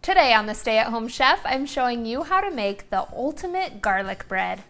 Today on the Stay at Home Chef, I'm showing you how to make the ultimate garlic bread.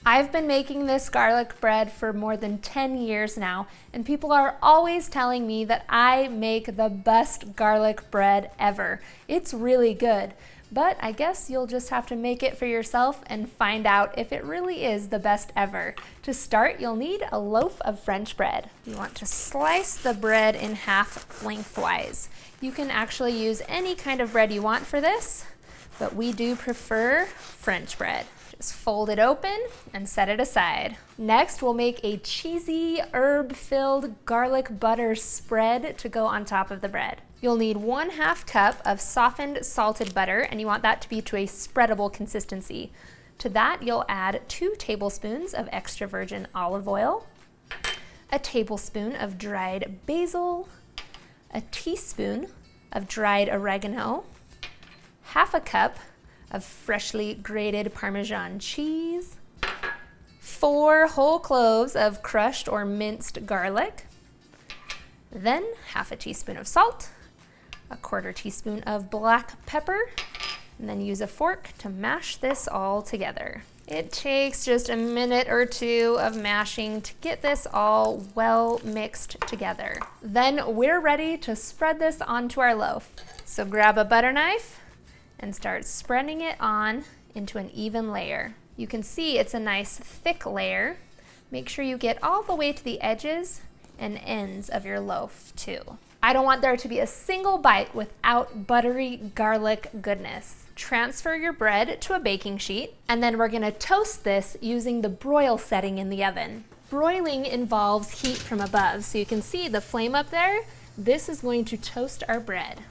I've been making this garlic bread for more than 10 years now, and people are always telling me that I make the best garlic bread ever. It's really good, but I guess you'll just have to make it for yourself and find out if it really is the best ever. To start, you'll need a loaf of French bread. You want to slice the bread in half lengthwise. You can actually use any kind of bread you want for this, but we do prefer French bread. Just fold it open and set it aside. Next, we'll make a cheesy, herb-filled garlic butter spread to go on top of the bread. You'll need 1/2 cup of softened salted butter, and you want that to be to a spreadable consistency. To that, you'll add 2 tablespoons of extra virgin olive oil, a tablespoon of dried basil, a teaspoon of dried oregano, 1/2 cup of freshly grated Parmesan cheese, 4 whole cloves of crushed or minced garlic, then 1/2 teaspoon of salt, 1/4 teaspoon of black pepper, and then use a fork to mash this all together. It takes just a minute or two of mashing to get this all well mixed together. Then we're ready to spread this onto our loaf. So grab a butter knife and start spreading it on into an even layer. You can see it's a nice thick layer. Make sure you get all the way to the edges and ends of your loaf too. I don't want there to be a single bite without buttery garlic goodness. Transfer your bread to a baking sheet, and then we're gonna toast this using the broil setting in the oven. Broiling involves heat from above, so you can see the flame up there. This is going to toast our bread.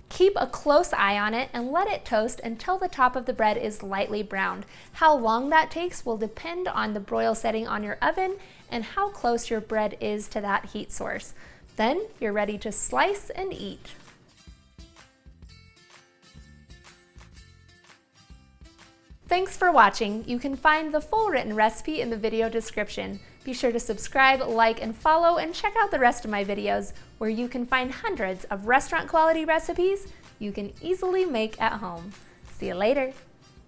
Keep a close eye on it and let it toast until the top of the bread is lightly browned. How long that takes will depend on the broil setting on your oven and how close your bread is to that heat source. Then you're ready to slice and eat. Thanks for watching. You can find the full written recipe in the video description. Be sure to subscribe, like, and follow, and check out the rest of my videos where you can find hundreds of restaurant quality recipes you can easily make at home. See you later.